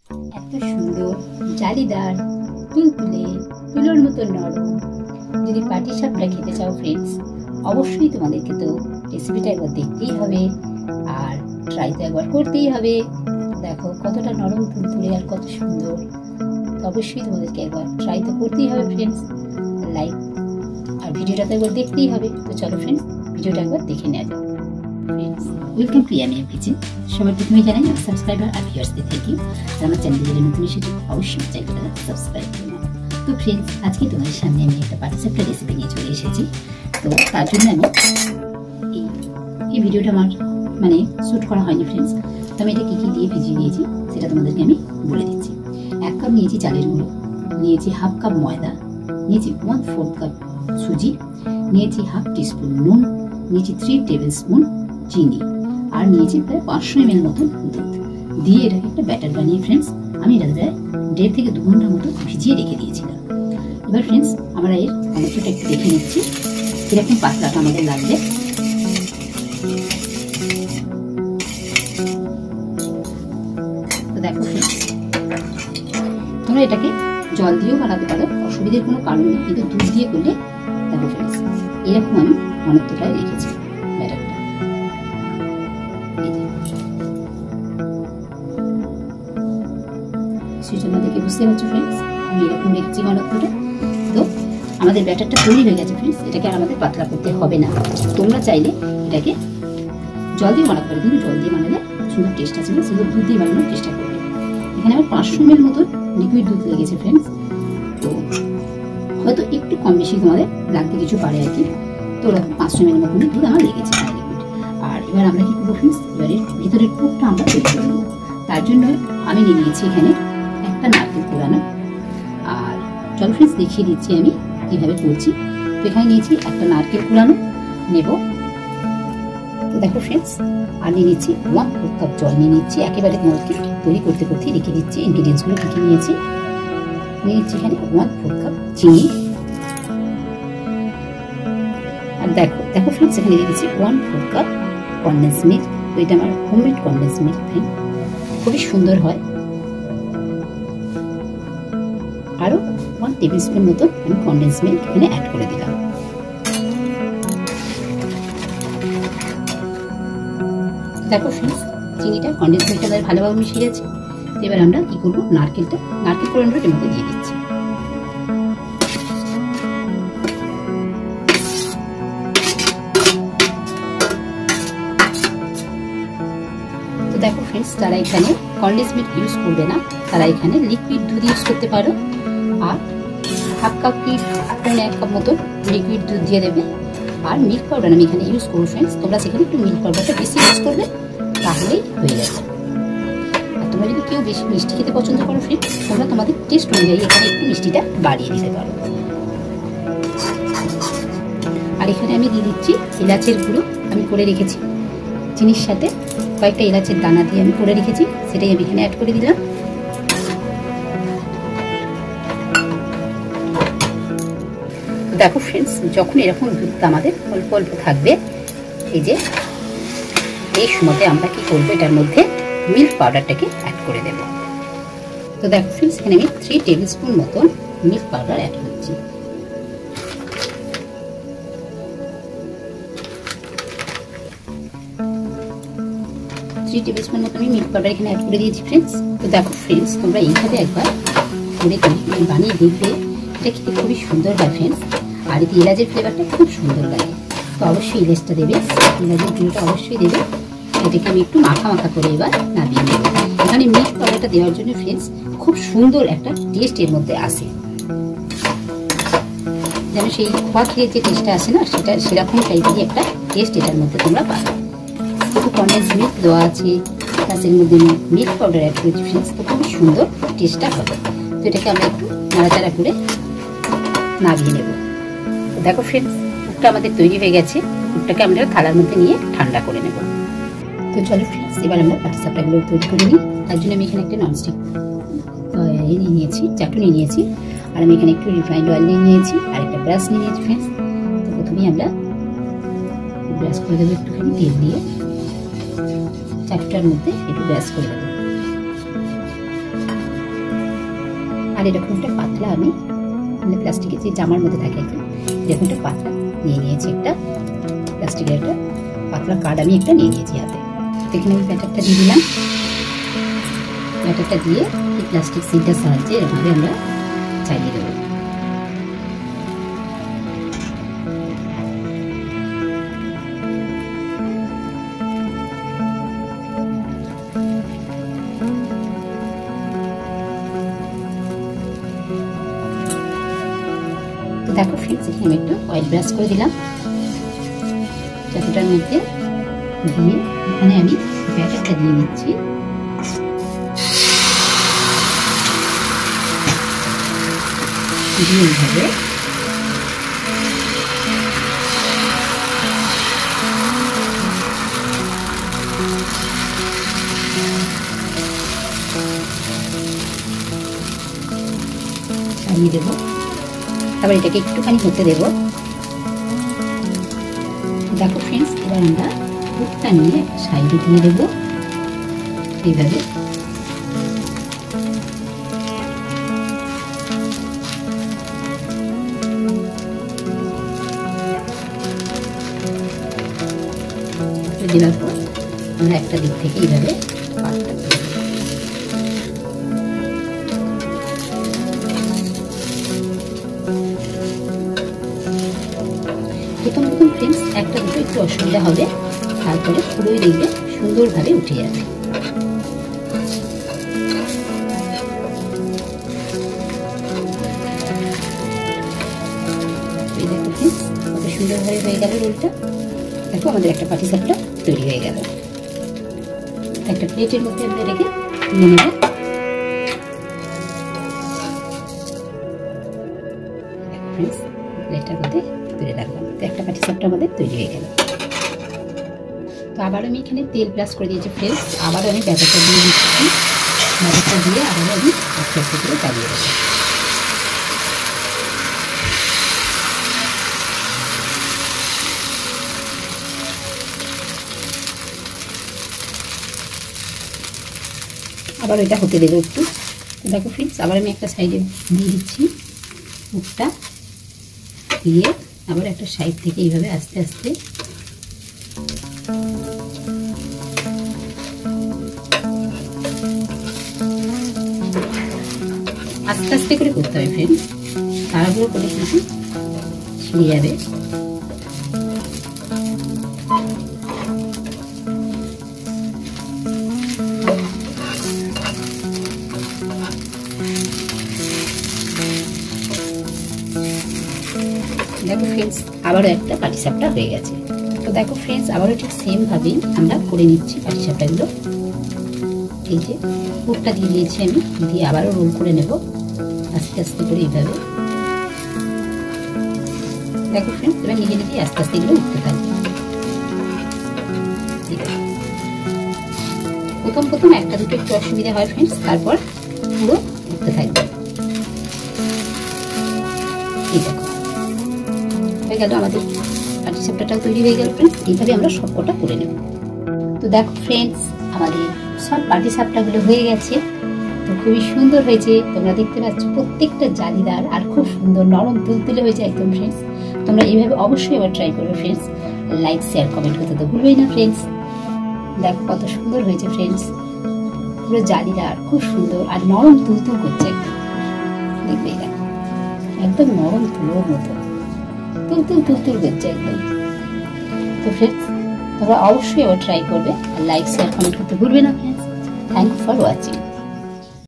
এত সুন্দর জালিদার তুলতুলে তুলোর মতো নরম। যদি পাটিসাপটা খেতে চাও ফ্রেন্ডস, অবশ্যই তোমাদেরকে তো রেসিপিটা একবার দেখতেই হবে আর ট্রাই তো একবার করতেই হবে। দেখো কতটা নরম তুলতুলে আর কত সুন্দর। অবশ্যই তোমাদেরকে একবার ট্রাই তো করতেই হবে ফ্রেন্ডস, লাইক আর ভিডিওটা তো একবার দেখতেই হবে। তো চলো ফ্রেন্ডস, ভিডিওটা একবার দেখে নেওয়া যাক। Friends, welcome to Yummy kitchen. সবার প্রথমে জানাই আমার সাবস্ক্রাইবার আর ভিউয়ার্সদের থেকে, আর আমার চ্যানেলে যদি নতুন এসেছো অবশ্যই চ্যানেলটা সাবস্ক্রাইব করে নাও। তো ফ্রেন্ডস, আজকে তোমাদের সামনে আমি একটা পাটিসাপটা রেসিপি নিয়ে চলে এসেছি। তো তার জন্য আমি এই ভিডিওটা আমার শ্যুট করা হয়নি ফ্রেন্ডস। তো আমি এটা কী কী দিয়ে ভিজিয়ে নিয়েছি সেটা তোমাদেরকে আমি বলে দিচ্ছি। 1 কাপ নিয়েছি চালের গুঁড়ো, নিয়েছি হাফ কাপ ময়দা, নিয়েছি 1/4 কাপ সুজি, নিয়েছি হাফ টিস্পুন নুন, নিয়েছি 3 টেবিল স্পুন চিনি, আর নিয়েছি প্রায় 500 ml মতন দুধ দিয়ে এটাকে একটা ব্যাটার বানিয়ে ফ্রেন্ডস আমি এটা প্রায় 1.5 থেকে 2 ঘন্টার মতো ভিজিয়ে রেখে দিয়েছিলাম। এবার ফ্রেন্ডস, আমরা এর ঘনত্বটা একটু দেখে নিচ্ছি কিরকম পাতলাটা আমাদের লাগবে। তো দেখো ফ্রেন্ডস, তোমরা এটাকে জল দিয়েও বানাতে পারো, অসুবিধার কোনো কারণ নেই, কিন্তু দুধ দিয়ে করলে দেখো ফ্রেন্ডস এরকম আমি ঘনত্বটায় রেখেছি ব্যাটারটা। সেজন্য দেখে বুঝতে পারছো ফ্রেন্ডস আমি এরকম রেখেছি ঘনত্বটা। তো আমাদের ব্যাটারটা তৈরি হয়ে গেছে ফ্রেন্ডস, এটাকে আর আমাদের পাতলা করতে হবে না। তোমরা চাইলে এটাকে জল দিয়ে বানাতে পারো, কিন্তু জল দিয়ে বানালে সুন্দর টেস্ট আছে না, সেগুলো দুধ দিয়ে বানানোর চেষ্টা করবে। এখানে আমার 500 ml মতো লিকুইড দুধ লেগেছে ফ্রেন্ডস। তো হয়তো একটু কম বেশি তোমাদের লাগতে কিছু পারে আর কি। তো ওরকম 500 ml মতো দুধ আমার লেগেছে লিকুইড। আর এবার আমরা কি করবো ফ্রেন্ডস, এবারে ভিতরের পুরটা আমরা তৈরি করে নেবো। তার জন্য আমি নিয়ে নিয়েছি এখানে একটা নারকেল কোরানো। আর চলো ফ্রেন্ডস দেখিয়ে দিচ্ছি আমি কিভাবে করছি। তো এখানে নিয়েছি একটা নারকেল কোরানো নেব। তো দেখো ফ্রেন্ডস, আর নিয়ে নিচ্ছি 1/4 কাপ জল নিয়ে নিচ্ছি। একেবারে তোমাদেরকে তৈরি করতে করতে রেখে দিচ্ছি ইনগ্রিডিয়েন্টসগুলো কী কী নিয়েছি। নিয়ে নিচ্ছি এখানে 1/4 কাপ চিনি। আর দেখো ফ্রেন্ডস, এখানে দিয়ে দিচ্ছি 1/4 কাপ কনডেন্স মিল্ক। তো এটা আমার হোমমেড কনডেন্স মিল্ক, খুবই সুন্দর হয়। আরও 1 টেবিল স্পুন মতো আমি কনডেন্স মিল্ক এখানে অ্যাড করে দিলাম। দেখো ফ্রেন্ডস, চিনিটা কনডেন্স মিল্কটা ভালোভাবে মিশিয়ে গেছে। এবার আমরা কি করবো, নারকেল কোরানোটা এর মধ্যে দিয়ে দিচ্ছি। তো দেখো ফ্রেন্ডস, তারা এখানে কনডেন্স মিল্ক ইউজ করবে না, তারা এখানে লিকুইড দুধ ইউজ করতে পারো। আর হাফ কাপ কি 1 কাপ মতো লিকুইড দুধ দিয়ে দেবে। আর মিল্ক পাউডার আমি এখানে ইউজ করবো ফ্রেন্ডস, তোমরা সেখানে একটু মিল্ক পাউডারটা বেশি ইউজ করবে, তাহলেই হয়ে যাবে। আর তোমরা যদি কেউ বেশি মিষ্টি খেতে পছন্দ করো ফ্রেন্ডস, তোমরা তোমাদের টেস্ট অনুযায়ী এখানে একটু মিষ্টিটা বাড়িয়ে দিতে পারো। আর এখানে আমি দিয়ে দিচ্ছি এলাচের গুঁড়ো, আমি করে রেখেছি চিনির সাথে কয়েকটা এলাচের দানা দিয়ে আমি করে রেখেছি, সেটাই আমি এখানে অ্যাড করে দিলাম। দেখো ফ্রেন্ডস, যখন এরকম দুধটা আমাদের অল্প অল্প থাকবে, এই সময়তে আমরা কি করবো, এটার মধ্যে মিল্ক পাউডারটাকে অ্যাড করে দেব। তো দেখো ফ্রেন্ডস, এখানে আমি 3 টেবিল স্পুন মতন মিল্ক পাউডার অ্যাড করছি। আমি মিল্ক পাউডার এখানে অ্যাড করে দিয়েছি ফ্রেন্ডস। তো দেখো ফ্রেন্ডস, তোমরা এইভাবে একবার করে বানিয়ে দেখবে, এটা খেতে খুবই সুন্দর হয় ফ্রেন্ডস। আর এতে এলাচের ফ্লেভারটা খুব সুন্দর লাগে। তো অবশ্যই এলাচটা দেবে, এলাচের গুঁড়োটা অবশ্যই দেবে। এটাকে আমি একটু মাখা করে এবার নামিয়ে নেব। এখানে মিল্ক পাউডারটা দেওয়ার জন্য ফ্রেন্ডস খুব সুন্দর একটা টেস্ট এর মধ্যে আসে, যেন সেই খোয়া ক্ষীরের যে টেস্টটা আসে না, সেরকম টাইপেরই একটা টেস্ট এটার মধ্যে তোমরা পাবে। একটু কনডেন্স মিল্ক দেওয়া আছে, প্লাস এর মধ্যে মিল্ক পাউডার অ্যাড করেছি ফ্রেন্ডস, তো খুবই সুন্দর টেস্টটা হবে। তো এটাকে আমরা একটু নাড়াচাড়া করে নামিয়ে নেব। তো দেখো ফ্রেন্ডস, পুরটা আমাদের তৈরি হয়ে গেছে। পুরটাকে আমরা থালার মধ্যে নিয়ে ঠান্ডা করে নেব। তো চলো ফ্রেন্ডস, এবার আমরা পাটিসাপটাগুলো তৈরি করে নিই। তার জন্য আমি এখানে একটা ননস্টিক নিয়েছি, চাটু নিয়েছি, আর আমি এখানে একটু রিফাইন্ড অয়েল নিয়েছি, আর একটা ব্রাশ নিয়েছি ফ্রেন্ডস। তো প্রথমেই আমরা ব্রাশ করে দেবো একটুখানি তেল দিয়ে, চাটুটার মধ্যে একটু ব্রাশ করে দেবো। আর এরকম একটা পাতলা আমি মানে প্লাস্টিকের যে জামার মধ্যে থাকে আর কি, এরকম একটা পাতলা নিয়ে নিয়েছি, একটা প্লাস্টিকের একটা পাতলা কার্ড আমি একটা নিয়ে নিয়েছি হাতে। এখানে আমি ব্যাটারটা দিয়ে দিলাম। ব্যাটারটা দিয়ে এই প্লাস্টিক সিলটার সাহায্যে এরকমভাবে আমরা চালিয়ে দেবো। তো দেখো ফ্রেন্ডস, এখানে আমি একটু অয়েল ব্রাশ করে দিলাম চাটুটার মধ্যে দিয়ে, এখানে আমি ব্যাটারটা দিয়ে নিচ্ছি। দিয়ে এইভাবে চালিয়ে দেবো। তারপর এটাকে একটুখানি হতে দেবো। দেখো ফ্রেন্ডস, এবার আমরা দুধটা নিয়ে সাইডে দিয়ে দেবো এইভাবে। দেওয়ার পর আমরা একটা দিক থেকে এইভাবে পাতটা করে দেবো। প্রথম ফ্রেন্ডস একটা দুটো একটু অসুবিধা হবে, তারপরে পুরোই দেখবে সুন্দরভাবে উঠে যাবে। এই দেখো ফ্রেন্ডস, কত সুন্দরভাবে হয়ে গেল রোলটা। দেখো আমাদের একটা পাটিসাপটা তৈরি হয়ে গেল। একটা প্লেটের মধ্যে আমরা এটাকে নিয়ে নেব। ফ্রেন্ডস, প্লেটটার মধ্যে তুলে রাখলাম। তো একটা পাটিসাপটা আমাদের তৈরি হয়ে গেল। তো আবার আমি এখানে তেল ব্রাশ করে দিয়েছি ফ্রেন্ডস। আবার আমি ব্যাটারটা দিয়ে দিচ্ছি। ব্যাটারটা দিয়ে আবার আমি আস্তে আস্তে করে চালিয়ে দেবো। আবার এটা হতে দেবো একটু। দেখো ফ্রেন্ডস, আবার আমি একটা সাইডে দিয়ে দিচ্ছি মুখটা দিয়ে, আবার একটা সাইড থেকে এইভাবে আস্তে আস্তে আস্তে আস্তে করে করতে হবে ফ্রেন্ডস, তাড়াহুড়ো করে কিন্তু ছিঁড়ে যাবে। দেখো ফ্রেন্ডস, আবারও একটা পাটিসাপটা হয়ে গেছে। তো দেখো ফ্রেন্ডস, আবারও ঠিক সেম ভাবেই আমরা করে নিচ্ছি পাটিসাপটাগুলো। এই যে পুরটা দিয়ে দিয়েছি আমি, দিয়ে আবারও রোল করে নেব আস্তে আস্তে করে এইভাবে। দেখো ফ্রেন্ডস, এবার নিজে নিজে আস্তে আস্তে এগুলো উঠতে থাকবে। প্রথম প্রথম একটা দুটো একটু অসুবিধা হয় ফ্রেন্ডস, তারপর পুরো উঠতে থাকবে। এই দেখো হয়ে গেল, আমাদের পাটিসাপটাটাও তৈরি হয়ে গেল ফ্রেন্ডস। এইভাবে আমরা সবকটা করে নেব। তো দেখো ফ্রেন্ডস, আমাদের সব পাটিসাপটাগুলো হয়ে গেছে। তো খুবই সুন্দর হয়েছে, তোমরা দেখতে পাচ্ছ প্রত্যেকটা জালিদার আর খুব সুন্দর নরম তুলতুলে হয়েছে একদম ফ্রেন্ডস। তোমরা এইভাবে অবশ্যই এবার ট্রাই করবে ফ্রেন্ডস। লাইক শেয়ার কমেন্ট করতে তো ভুলবেই না ফ্রেন্ডস। দেখো কত সুন্দর হয়েছে ফ্রেন্ডস, পুরো জালিদার খুব সুন্দর আর নরম তুলতুল করছে একদম। দেখবে দেখো একদম নরম তুলোর মতো তুলতুল তুলতুল করছে একদম। তো ফ্রেন্ডস, তোমরা অবশ্যই এবার ট্রাই করবে আর লাইক শেয়ার কমেন্ট করতে ভুলবে না friends. Thank you for watching.